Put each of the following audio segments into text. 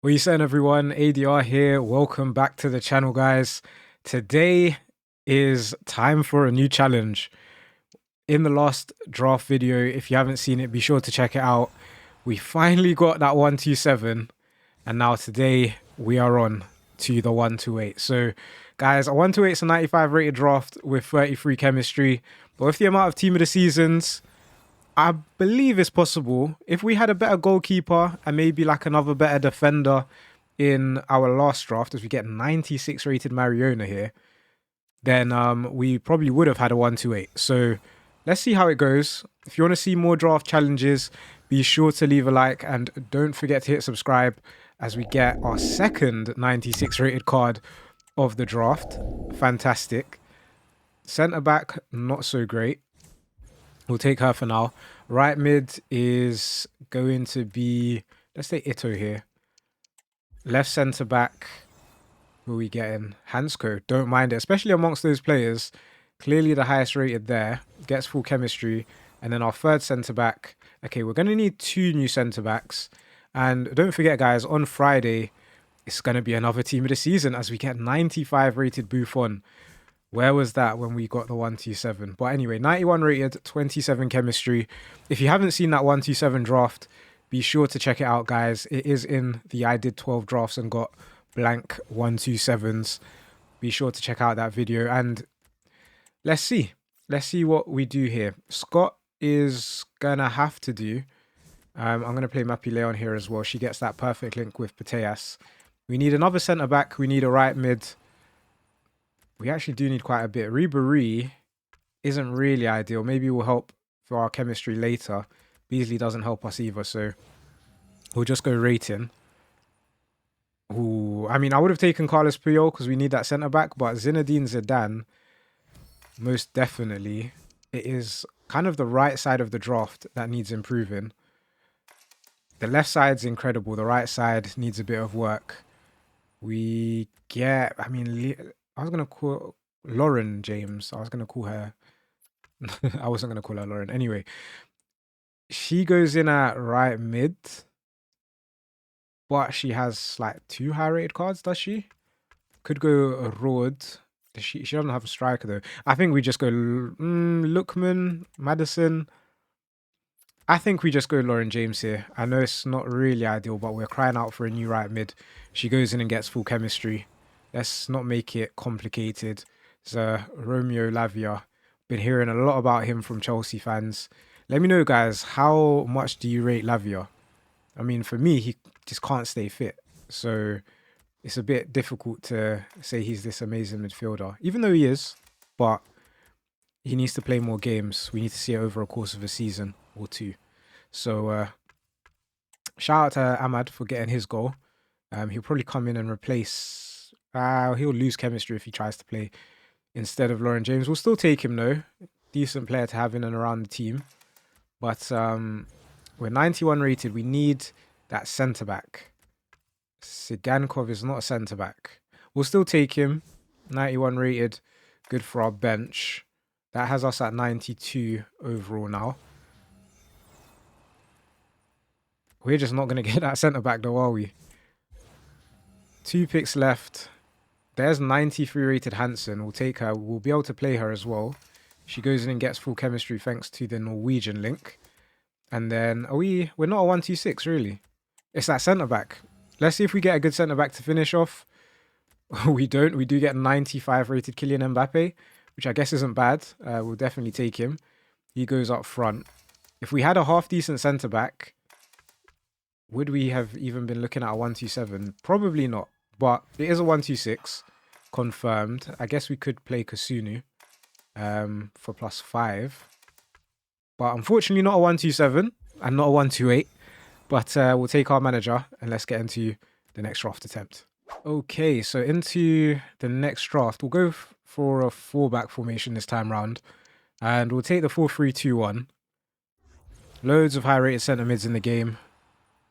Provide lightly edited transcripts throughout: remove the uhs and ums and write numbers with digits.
What are you saying, everyone? ADR here. Welcome back to the channel, guys. Today is time for a new challenge. In the last draft video, if you haven't seen it, be sure to check it out. We finally got that 127, and now today we are on to the 128. So, guys, a 128 is a 95 rated draft with 33 chemistry, but with the amount of team of the seasons, I believe it's possible. If we had a better goalkeeper and maybe like another better defender in our last draft, as we get 96 rated Mariona here, then we probably would have had a 128. So let's see how it goes. If you want to see more draft challenges, be sure to leave a like and don't forget to hit subscribe as we get our second 96 rated card of the draft. Fantastic. Centre back, not so great. We'll take her for now. Right mid is going to be, let's say Ito here. Left centre back, who are we getting? Hansko. Don't mind it, especially amongst those players. Clearly the highest rated there. Gets full chemistry. And then our third centre back. Okay, we're going to need two new centre backs. And don't forget, guys, on Friday, it's going to be another team of the season as we get 95 rated Buffon. Where was that when we got the 127? But anyway, 91 rated, 27 chemistry. If you haven't seen that 127 draft, be sure to check it out, guys. It is in the I did 12 drafts and got blank 127s. Be sure to check out that video. And let's see. Let's see what we do here. Scott is going to have to do. I'm going to play Mappy Leon here as well. She gets that perfect link with Pateas. We need another centre-back. We need a right mid. We actually do need quite a bit. Ribéry isn't really ideal. Maybe will help for our chemistry later. Beasley doesn't help us either, so we'll just go rating. Ooh, I mean, I would have taken Carlos Puyol because we need that centre-back, but Zinedine Zidane, most definitely. It is kind of the right side of the draft that needs improving. The left side's incredible. The right side needs a bit of work. We get, I mean, I was going to call Lauren James. I was going to call her. I wasn't going to call her Lauren. Anyway, she goes in at right mid. But she has like 2 high rated cards, does she? Could go Rod. She doesn't have a striker though. I think we just go Lookman, Madison. I think we just go Lauren James here. I know it's not really ideal, but we're crying out for a new right mid. She goes in and gets full chemistry. Let's not make it complicated. It's Romeo Lavia. Been hearing a lot about him from Chelsea fans. Let me know, guys, how much do you rate Lavia? I mean, for me, he just can't stay fit. So it's a bit difficult to say he's this amazing midfielder. Even though he is, but he needs to play more games. We need to see it over a course of a season or two. So shout out to Ahmad for getting his goal. He'll probably come in and replace... he'll lose chemistry if he tries to play instead of Lauren James. We'll still take him though. Decent player to have in and around the team. But we're 91 rated. We need that centre-back. Sigankov is not a centre-back. We'll still take him. 91 rated. Good for our bench. That has us at 92 overall now. We're just not going to get that centre-back though, are we? 2 picks left. There's 93 rated Hansen. We'll take her. We'll be able to play her as well. She goes in and gets full chemistry thanks to the Norwegian link. And then we're not a 126 really. It's that centre-back. Let's see if we get a good centre-back to finish off. We don't. We do get 95 rated Kylian Mbappe, which I guess isn't bad. We'll definitely take him. He goes up front. If we had a half-decent centre-back, would we have even been looking at a 127? Probably not. But it is a 126. Confirmed. I guess we could play Kasunu for +5. But unfortunately not a 127 and not a 128. But we'll take our manager and let's get into the next draft attempt. Okay, so into the next draft. We'll go for a 4-back formation this time round. And we'll take the 4-3-2-1. Loads of high-rated centre mids in the game.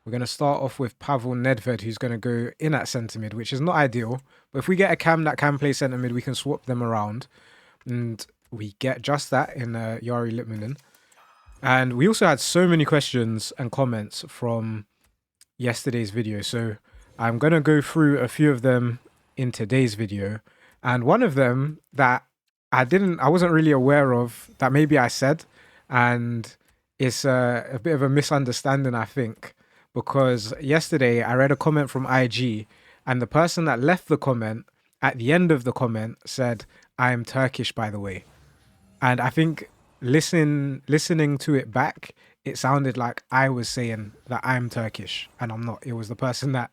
We're going to start off with Pavel Nedved, who's going to go in at centre mid, which is not ideal. But if we get a cam that can play centre mid, we can swap them around. And we get just that in Yari Litmanen. And we also had so many questions and comments from yesterday's video. So I'm going to go through a few of them in today's video. And one of them that I wasn't really aware of, that maybe I said, and it's a bit of a misunderstanding, I think, because yesterday I read a comment from IG, and the person that left the comment at the end of the comment said, "I am Turkish, by the way." And I think listening to it back, it sounded like I was saying that I'm Turkish, and I'm not. It was the person that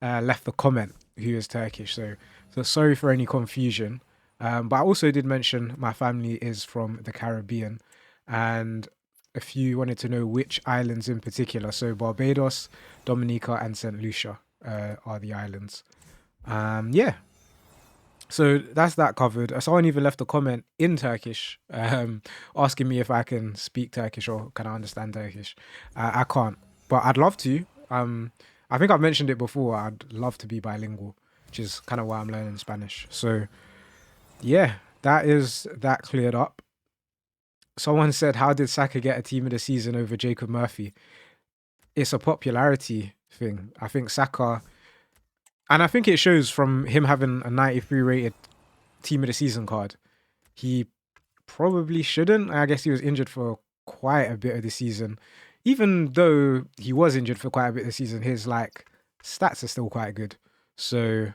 left the comment who is Turkish. So sorry for any confusion. But I also did mention my family is from the Caribbean, and if you wanted to know which islands in particular, so Barbados, Dominica, and St. Lucia are the islands. Yeah. So that's that covered. Someone even left a comment in Turkish, asking me if I can speak Turkish or can I understand Turkish. I can't, but I'd love to. I think I've mentioned it before. I'd love to be bilingual, which is kind of why I'm learning Spanish. So yeah, that is that cleared up. Someone said, "How did Saka get a team of the season over Jacob Murphy?" It's a popularity thing. I think Saka, and I think it shows from him having a 93 rated team of the season card. He probably shouldn't. I guess he was injured for quite a bit of the season. Even though he was injured for quite a bit of the season, his like stats are still quite good. So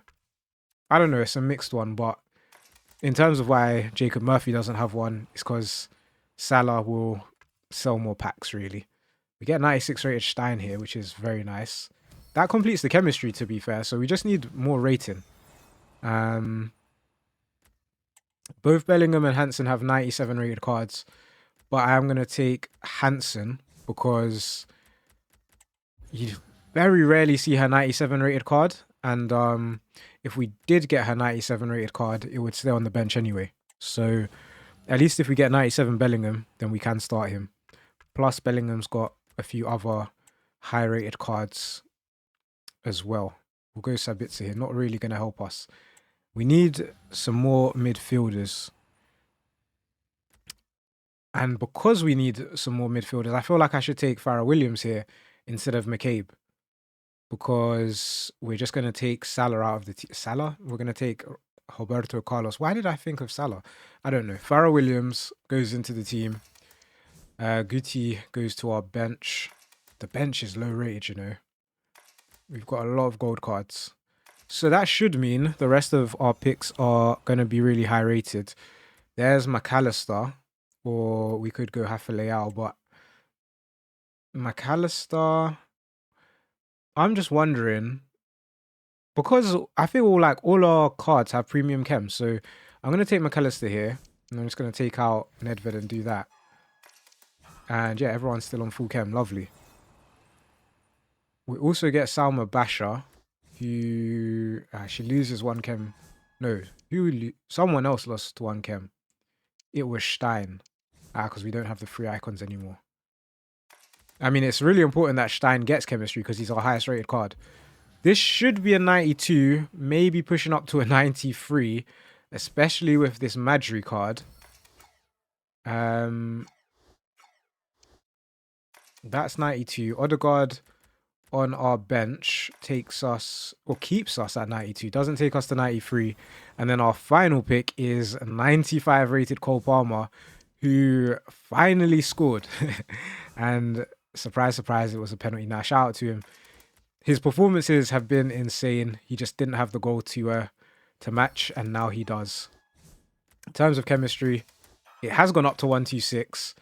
I don't know, it's a mixed one, but in terms of why Jacob Murphy doesn't have one, it's because Salah will sell more packs, really. We get 96 rated Stein here, which is very nice. That completes the chemistry, to be fair, so we just need more rating. Both Bellingham and Hansen have 97 rated cards, but I am going to take Hansen because you very rarely see her 97 rated card, and if we did get her 97 rated card, it would stay on the bench anyway. So at least if we get 97 Bellingham, then we can start him. Plus Bellingham's got a few other high rated cards as well. We'll go Sabitzer here, not really going to help us. We need some more midfielders. And because we need some more midfielders, I feel like I should take Farrah Williams here instead of McCabe. Because we're just going to take Salah out of the team. Salah? We're going to take Roberto Carlos. Why did I think of Salah? I don't know. Farrah Williams goes into the team. Guti goes to our bench. The bench is low rated, you know. We've got a lot of gold cards. So that should mean the rest of our picks are going to be really high rated. There's McAllister, or we could go Hafaleao, but McAllister, I'm just wondering, because I feel like all our cards have premium chem, so I'm going to take McAllister here, and I'm just going to take out Nedved and do that. And yeah, everyone's still on full chem, lovely. We also get Salma Basha, who she loses one chem. No, someone else lost one chem. It was Stein, because we don't have the free icons anymore. I mean, it's really important that Stein gets chemistry because he's our highest rated card. This should be a 92, maybe pushing up to a 93, especially with this Madri card. That's 92. Odegaard on our bench takes us, or keeps us at 92, doesn't take us to 93. And then our final pick is 95 rated Cole Palmer, who finally scored. And surprise, surprise, it was a penalty. Now, shout out to him. His performances have been insane. He just didn't have the goal to match, and now he does. In terms of chemistry, it has gone up to 126.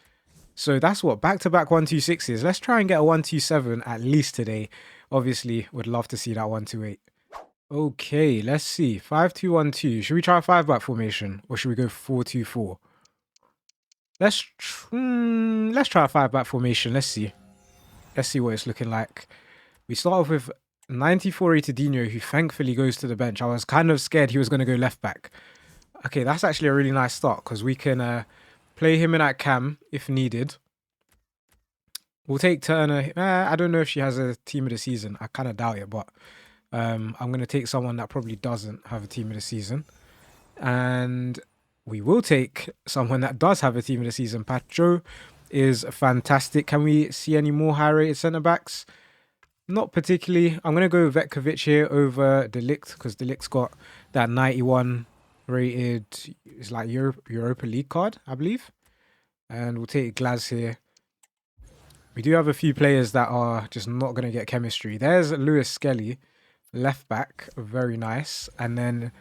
So that's what, back-to-back 126s. Let's try and get a 127 at least today. Obviously, would love to see that 128. Okay, let's see. 5-2-1-2. Should we try a 5-back formation, or should we go 4-2-4? Let's try a 5-back formation. Let's see. Let's see what it's looking like. We start off with 94 TOTS, who thankfully goes to the bench. I was kind of scared he was going to go left back. Okay, that's actually a really nice start because we can play him in at cam if needed. We'll take Turner. I don't know if she has a team of the season. I kind of doubt it, but I'm going to take someone that probably doesn't have a team of the season. And we will take someone that does have a team of the season. Pacho is fantastic. Can we see any more high-rated centre-backs? Not particularly. I'm going to go Vetkovic here over Delict because Delict's got that 91 rated, it's like Europa League card, I believe. And we'll take Glaz here. We do have a few players that are just not going to get chemistry. There's Lewis Skelly, left back, very nice. And then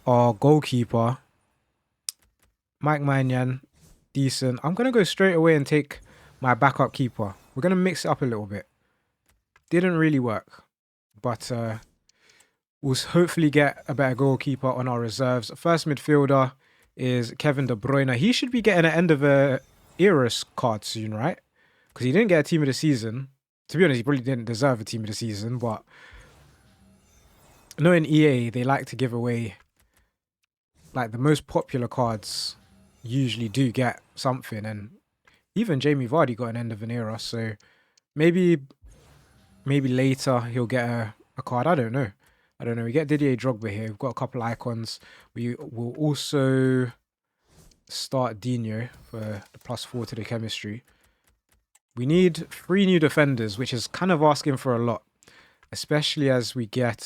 our goalkeeper, Mike Manyan, decent. I'm going to go straight away and take my backup keeper. We're going to mix it up a little bit. Didn't really work, but we'll hopefully get a better goalkeeper on our reserves. First midfielder is Kevin De Bruyne. He should be getting an end of a Eras card soon, right? Because he didn't get a team of the season. To be honest, he probably didn't deserve a team of the season, but knowing EA, they like to give away like the most popular cards usually do get something, and even Jamie Vardy got an end of an era, so maybe later he'll get a card. I don't know. We get Didier Drogba here. We've got a couple icons. We will also start Dino for the +4 to the chemistry. We need 3 new defenders, which is kind of asking for a lot, especially as we get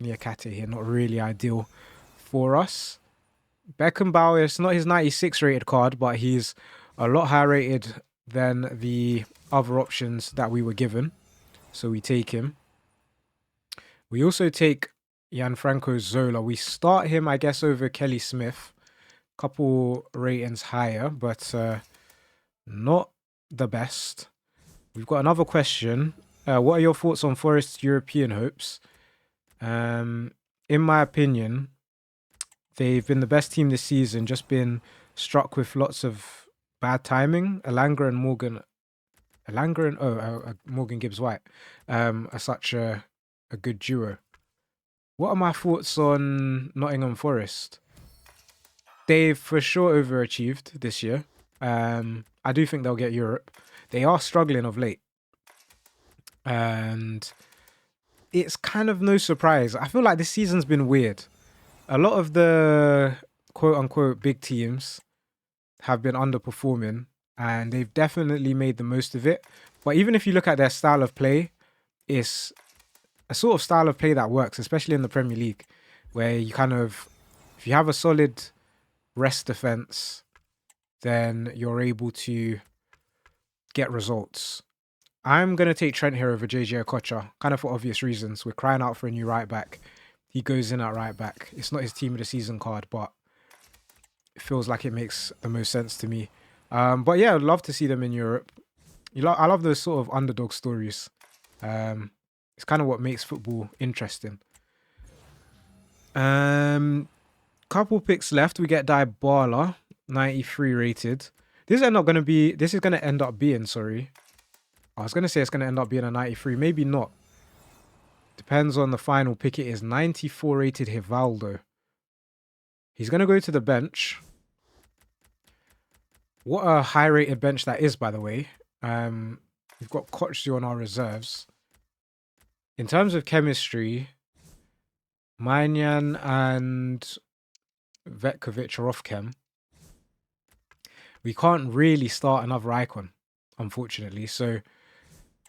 Niakate here. Not really ideal for us. Beckenbauer, it's not his 96 rated card, but he's a lot higher rated than the other options that we were given. So we take him. We also take Gianfranco Zola. We start him, I guess, over Kelly Smith. Couple ratings higher, but not the best. We've got another question. What are your thoughts on Forest's European hopes? In my opinion, they've been the best team this season, just been struck with lots of bad timing. Elanga and Morgan Gibbs-White are such a good duo. What are my thoughts on Nottingham Forest? They've for sure overachieved this year. I do think they'll get Europe. They are struggling of late. And it's kind of no surprise. I feel like this season's been weird. A lot of the quote-unquote big teams have been underperforming, and they've definitely made the most of it. But even if you look at their style of play, it's a sort of style of play that works, especially in the Premier League, where you kind of, if you have a solid rest defense, then you're able to get results. I'm going to take Trent here over JJ Okocha, kind of for obvious reasons. We're crying out for a new right back. He goes in at right back. It's not his team of the season card, but it feels like it makes the most sense to me. But yeah, I'd love to see them in Europe. I love those sort of underdog stories. It's kind of what makes football interesting. Couple picks left. We get Dybala, 93 rated. This is going to end up being, sorry. I was going to say it's going to end up being a 93. Maybe not. Depends on the final pick. It is 94 rated Hivaldo. He's going to go to the bench. What a high rated bench that is, by the way. We've got Kochu on our reserves. In terms of chemistry, Manyan and Vetkovic are off chem. We can't really start another icon, unfortunately. So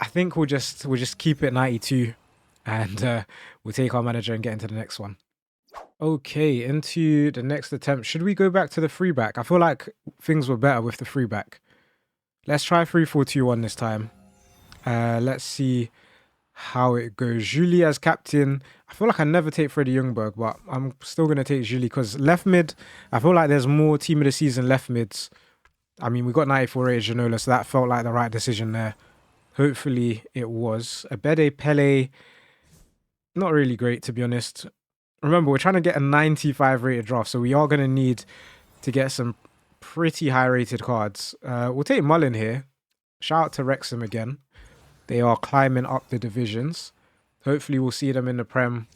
I think we'll just keep it 92, and we'll take our manager and get into the next one. Okay, into the next attempt. Should we go back to the free back? I feel like things were better with the free back. Let's try 3-4-2-1 this time. Let's see how it goes. Julie as captain. I feel like I never take Freddie Ljungberg, but I'm still going to take Julie because left mid, I feel like there's more team of the season left mids. I mean, we got 94 rated Ginola, so that felt like the right decision there. Hopefully it was. Abede Pele, not really great, to be honest. Remember, we're trying to get a 95 rated draft, so we are going to need to get some pretty high rated cards. We'll take Mullen here. Shout out to Wrexham again. They are climbing up the divisions. Hopefully we'll see them in the Prem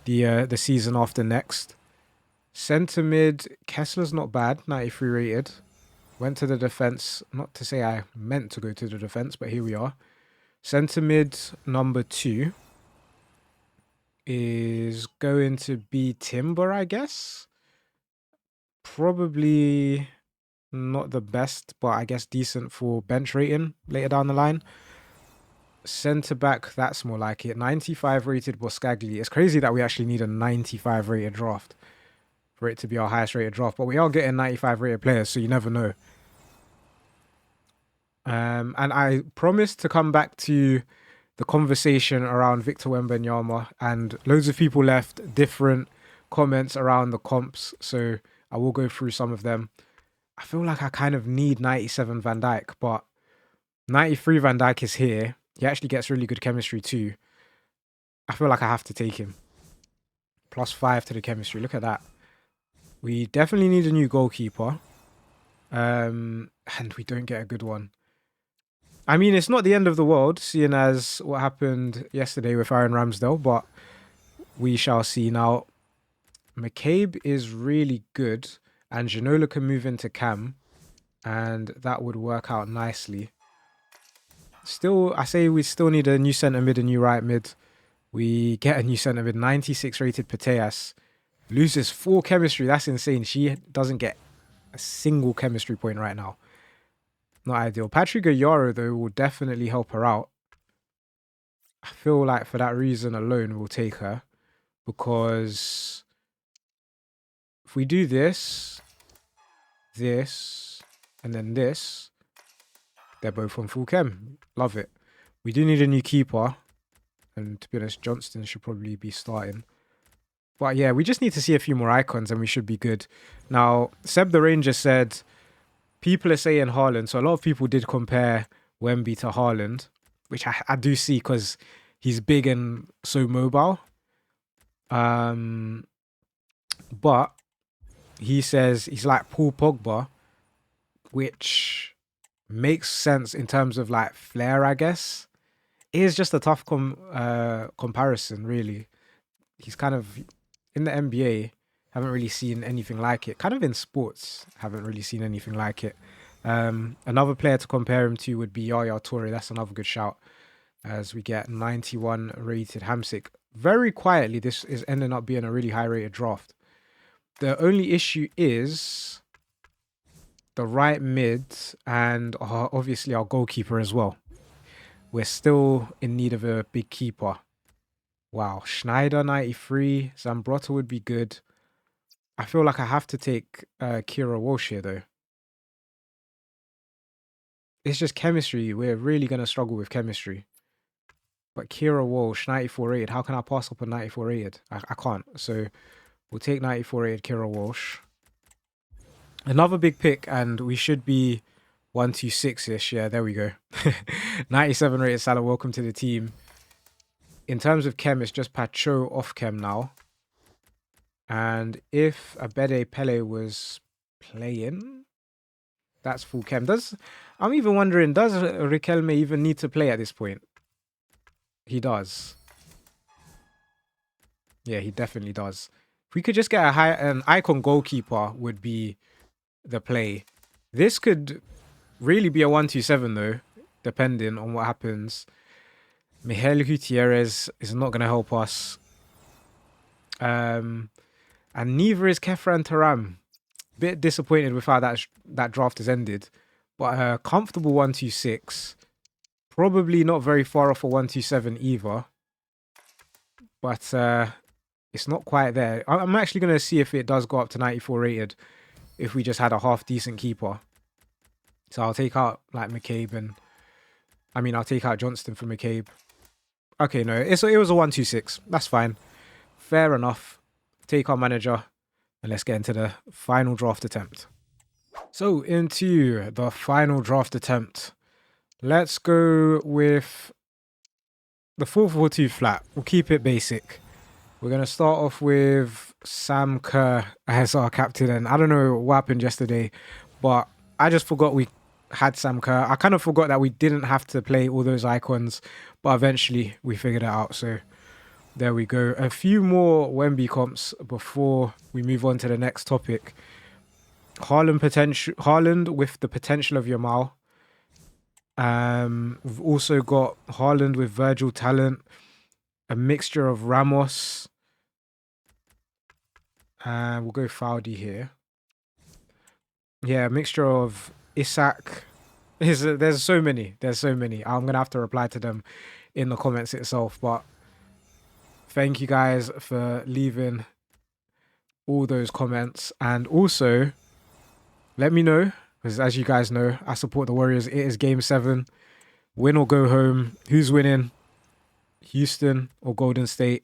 the season after next. Centre mid, Kessler's not bad, 93 rated. Went to the defence. Not to say I meant to go to the defence, but here we are. Centre mid number 2 is going to be Timber, I guess. Probably not the best, but I guess decent for bench rating later down the line. Centre back, that's more like it. 95 rated Boscagli. It's crazy that we actually need a 95 rated draft for it to be our highest rated draft, but we are getting 95 rated players, so you never know. And I promised to come back to the conversation around Victor Wembanyama, and loads of people left different comments around the comps, so I will go through some of them. I feel like I kind of need 97 Van Dijk, but 93 Van Dijk is here. He actually gets really good chemistry too. I feel like I have to take him. +5 to the chemistry. Look at that. We definitely need a new goalkeeper. And we don't get a good one. I mean, it's not the end of the world, seeing as what happened yesterday with Aaron Ramsdale, but we shall see. Now, McCabe is really good, and Ginola can move into Cam, and that would work out nicely. Still, I say we still need a new centre mid, a new right mid. We get a new centre mid, 96 rated Pateas. Loses 4 chemistry. That's insane. She doesn't get a single chemistry point right now. Not ideal. Patrick Ayaro, though, will definitely help her out. I feel like for that reason alone, we'll take her. Because if we do this, and then this, they're both on full chem. Love it. We do need a new keeper. And to be honest, Johnston should probably be starting. But yeah, we just need to see a few more icons and we should be good. Now, Seb the Ranger said, people are saying Haaland. So a lot of people did compare Wemby to Haaland, which I do see because he's big and so mobile. But he says he's like Paul Pogba, which makes sense in terms of like flair, I guess. It is just a tough comparison, really. He's kind of in the NBA, haven't really seen anything like it. Kind of in sports, haven't really seen anything like it. Another player to compare him to would be Yaya Toure. That's another good shout, as we get 91 rated Hamsik. Very quietly, this is ending up being a really high rated draft. The only issue is the right mid and obviously our goalkeeper as well. We're still in need of a big keeper. Wow, Schneider 93, Zambrotta would be good. I feel like I have to take Kira Walsh here though. It's just chemistry. We're really going to struggle with chemistry. But Kira Walsh, 94 rated. How can I pass up a 94 rated? I can't. So we'll take 94 rated Kira Walsh. Another big pick, and we should be 126-ish. Yeah, there we go. 97 rated Salah, welcome to the team. In terms of chem, it's just Pacho off chem now. And if Abede Pele was playing, that's full chem. I'm even wondering, does Riquelme even need to play at this point? He does. Yeah, he definitely does. If we could just get an icon goalkeeper would be the play. This could really be a 1-2-7 though, depending on what happens. Miguel Gutierrez is not going to help us. And neither is Kefran Taram. Bit disappointed with how that draft has ended. But a comfortable 1-2-6. Probably not very far off a 1-2-7 either. But it's not quite there. I'm actually going to see if it does go up to 94 rated. If we just had a half decent keeper. So I'll take out like McCabe and... I mean, I'll take out Johnston for McCabe. Okay, no, it was a 1-2-6. That's fine. Fair enough. Take our manager. And let's get into the final draft attempt. So, into the final draft attempt. Let's go with the 4-4-2 flat. We'll keep it basic. We're going to start off with Sam Kerr as our captain. And I don't know what happened yesterday, but I just forgot we had Sam Kerr. I kind of forgot that we didn't have to play all those icons, but eventually we figured it out. So there we go. A few more Wemby comps before we move on to the next topic. Haaland with the potential of Yamal. We've also got Haaland with Virgil talent. A mixture of Ramos. And we'll go Faudi here. Yeah, a mixture of Isak. There's so many. I'm going to have to reply to them in the comments itself. But thank you guys for leaving all those comments, and also let me know, because as you guys know, I support the Warriors. It is game 7, win or go home. Who's winning, Houston or Golden State?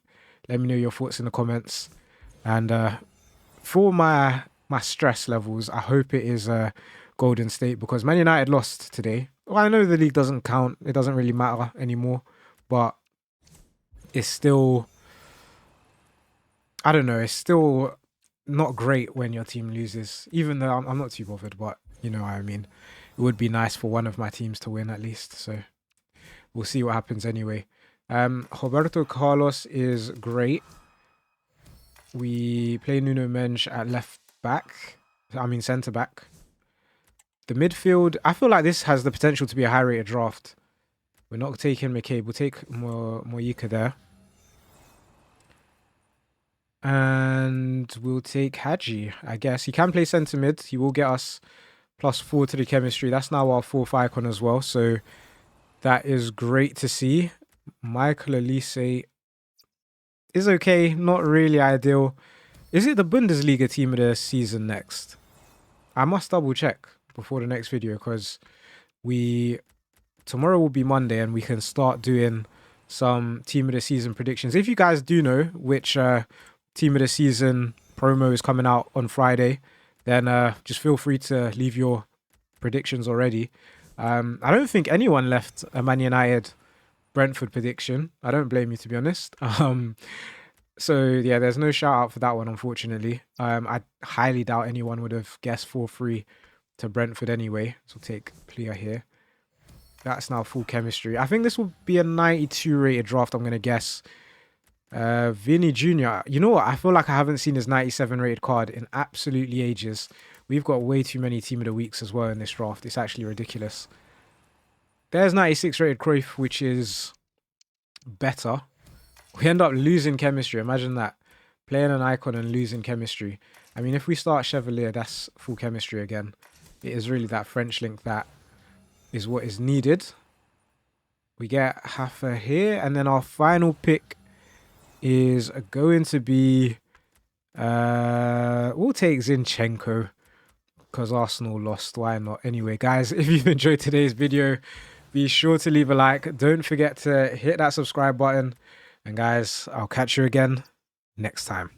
Let me know your thoughts in the comments. And for my stress levels, I hope it is Golden State, because Man United lost today. Well, I know the league doesn't count, it doesn't really matter anymore, but it's still, I don't know, it's still not great when your team loses, even though I'm not too bothered, but you know what I mean. It would be nice for one of my teams to win at least, so we'll see what happens anyway. Roberto Carlos is great. We play Nuno Mendes at left back, centre back. The midfield, I feel like this has the potential to be a high rated draft. We're not taking McCabe, we'll take Moyika there. And we'll take Hadji, I guess. He can play centre mid. He will get us +4 to the chemistry. That's now our 4th icon as well. So that is great to see. Michael Elise is okay. Not really ideal. Is it the Bundesliga team of the season next? I must double check before the next video, because tomorrow will be Monday and we can start doing some team of the season predictions. If you guys do know which team of the season promo is coming out on Friday, then just feel free to leave your predictions already. I don't think anyone left a Man United Brentford prediction. I don't blame you, to be honest. So yeah, there's no shout out for that one, unfortunately. I highly doubt anyone would have guessed 4-3 to Brentford anyway. So we'll take Plia here. That's now full chemistry. I think this will be a 92 rated draft, I'm going to guess. Vinny Jr. You know what? I feel like I haven't seen his 97 rated card in absolutely ages. We've got way too many team of the weeks as well in this draft. It's actually ridiculous. There's 96 rated Cruyff, which is better. We end up losing chemistry. Imagine that. Playing an icon and losing chemistry. I mean, if we start Chevalier, that's full chemistry again. It is really that French link that is what is needed. We get Hafa here, and then our final pick is going to be we'll take Zinchenko, because Arsenal lost. Why not? Anyway, guys, if you've enjoyed today's video, be sure to leave a like. Don't forget to hit that subscribe button, and guys, I'll catch you again next time.